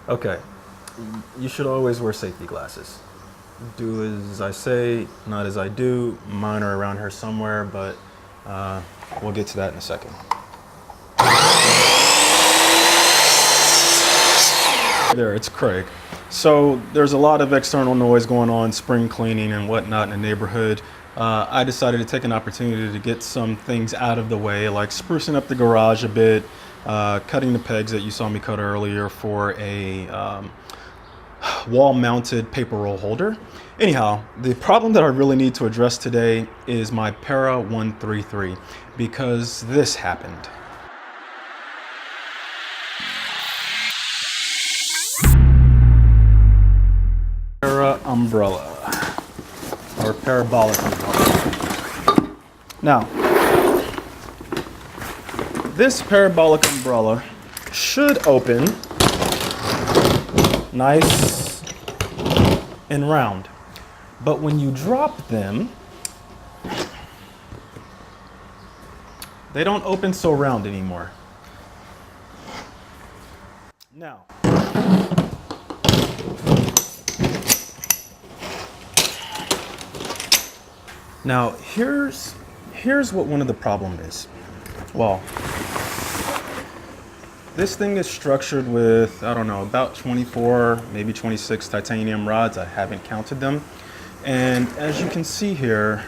Okay, you should always wear safety glasses. Do as I say, not as I do. Mine are around here somewhere, but we'll get to that in a second. There, it's Craig. So there's a lot of external noise going on, spring cleaning and whatnot in the neighborhood. I decided to take an opportunity to get some things out of the way, like sprucing up the garage a bit, cutting the pegs that you saw me cut earlier for a wall-mounted paper roll holder. Anyhow, the problem that I really need to address today is my Para133, because this happened. Umbrella, or parabolic umbrella. Now, this parabolic umbrella should open nice and round, but when you drop them, they don't open so round anymore. Now here's what one of the problem is. Well, this thing is structured with, I don't know, about 24, maybe 26 titanium rods. I haven't counted them. And as you can see here,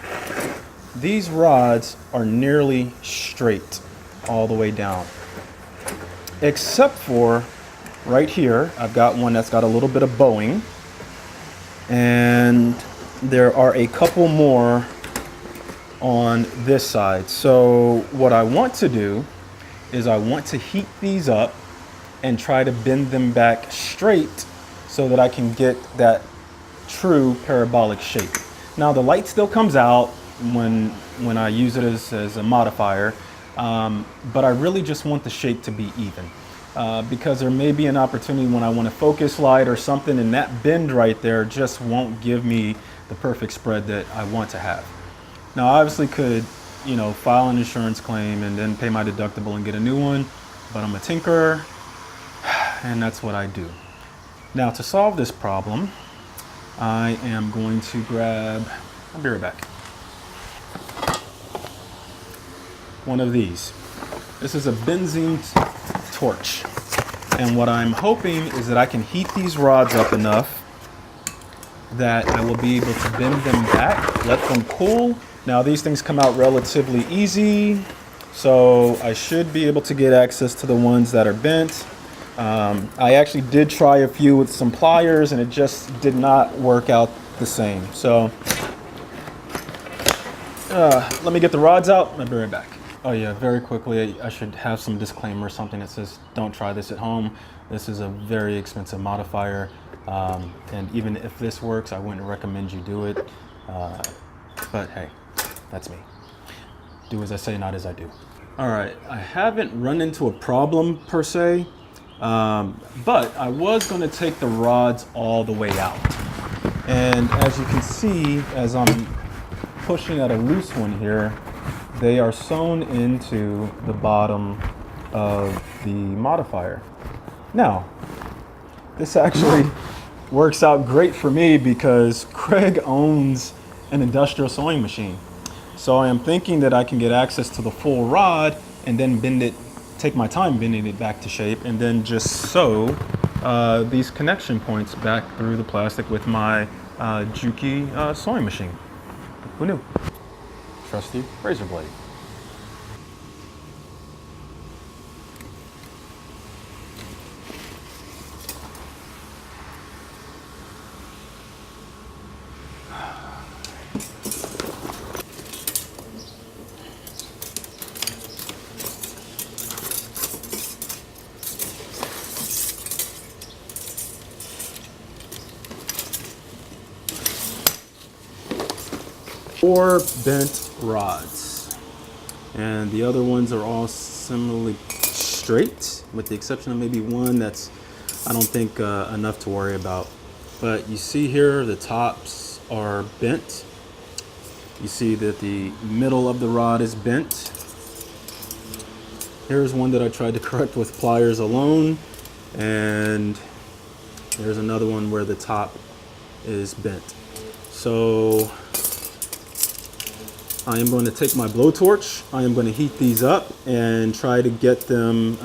these rods are nearly straight all the way down. Except for right here, I've got one that's got a little bit of bowing. And there are a couple more on this side. So what I want to do is I want to heat these up and try to bend them back straight so that I can get that true parabolic shape. Now the light still comes out when I use it as a modifier, but I really just want the shape to be even, because there may be an opportunity when I want to focus light or something, and that bend right there just won't give me the perfect spread that I want to have. Now, I obviously could, file an insurance claim and then pay my deductible and get a new one, but I'm a tinkerer, and that's what I do. Now, to solve this problem, I am going to grab, I'll be right back, one of these. This is a benzene torch, and what I'm hoping is that I can heat these rods up enough that I will be able to bend them back, let them cool. Now these things come out relatively easy, so I should be able to get access to the ones that are bent. I actually did try a few with some pliers and it just did not work out the same. So let me get the rods out and I'll be right back. Oh yeah, very quickly, I should have some disclaimer or something that says don't try this at home. This is a very expensive modifier, and even if this works, I wouldn't recommend you do it. But hey, that's me. Do as I say, not as I do. All right, I haven't run into a problem per se, but I was going to take the rods all the way out. And as you can see, as I'm pushing at a loose one here, they are sewn into the bottom of the modifier. Now, this actually works out great for me because Craig owns an industrial sewing machine. So I am thinking that I can get access to the full rod and then bend it, take my time bending it back to shape, and then just sew these connection points back through the plastic with my Juki sewing machine. Who knew? Trusty razor blade. Four bent rods, and the other ones are all similarly straight, with the exception of maybe one that's, I don't think, enough to worry about. But you see here the tops are bent. You see that the middle of the rod is bent. Here's one that I tried to correct with pliers alone, and There's another one where the top is bent. So I am going to take my blowtorch. I am going to heat these up and try to get them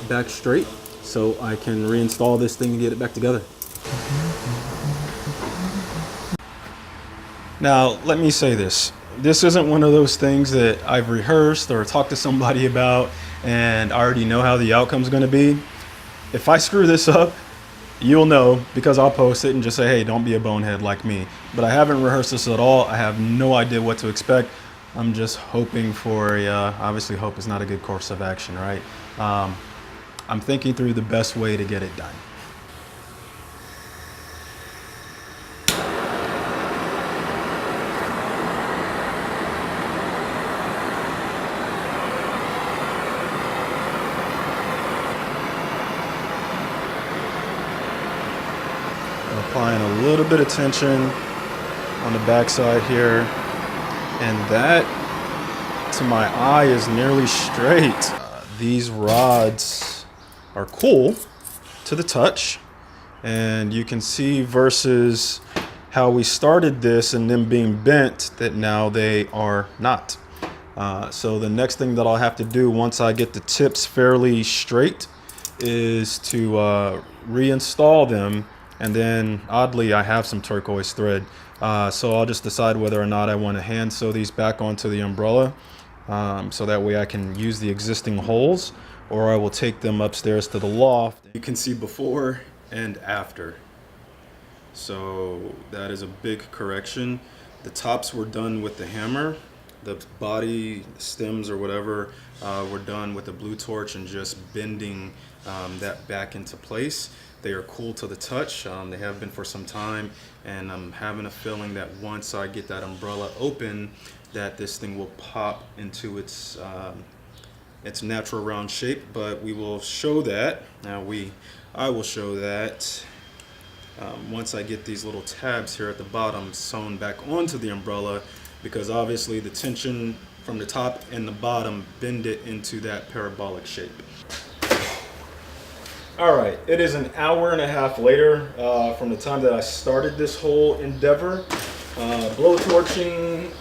back straight so I can reinstall this thing and get it back together. Now, let me say this. This isn't one of those things that I've rehearsed or talked to somebody about and I already know how the outcome's going to be. If I screw this up, you'll know because I'll post it and just say, hey, don't be a bonehead like me. But I haven't rehearsed this at all. I have no idea what to expect. I'm just hoping for obviously hope is not a good course of action, right? I'm thinking through the best way to get it done. Applying a little bit of tension on the backside here, and that to my eye is nearly straight. These rods are cool to the touch, and you can see versus how we started this and them being bent that now they are not. So the next thing that I'll have to do once I get the tips fairly straight is to reinstall them. And then oddly, I have some turquoise thread. So I'll just decide whether or not I want to hand sew these back onto the umbrella. So that way I can use the existing holes, or I will take them upstairs to the loft. You can see before and after. So that is a big correction. The tops were done with the hammer. The body, stems or whatever, were done with the blue torch and just bending that back into place. They are cool to the touch. They have been for some time, and I'm having a feeling that once I get that umbrella open, that this thing will pop into its natural round shape. But we will show that. I will show that once I get these little tabs here at the bottom sewn back onto the umbrella, because obviously the tension from the top and the bottom bend it into that parabolic shape. All right, it is an hour and a half later from the time that I started this whole endeavor, blowtorching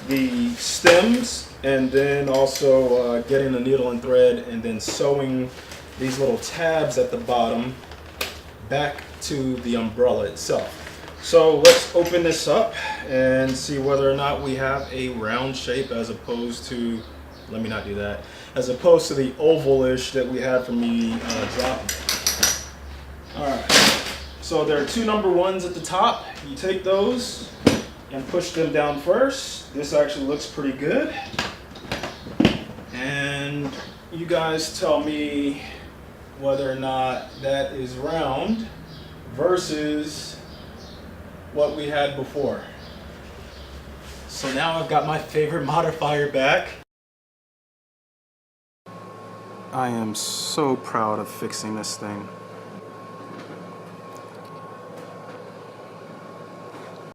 the stems and then also getting the needle and thread and then sewing these little tabs at the bottom back to the umbrella itself. So let's open this up and see whether or not we have a round shape as opposed to, let me not do that, as opposed to the ovalish that we had from me dropping. All right, so there are two number ones at the top. You take those and push them down first. This actually looks pretty good. And you guys tell me whether or not that is round versus what we had before. So now I've got my favorite modifier back. I am so proud of fixing this thing.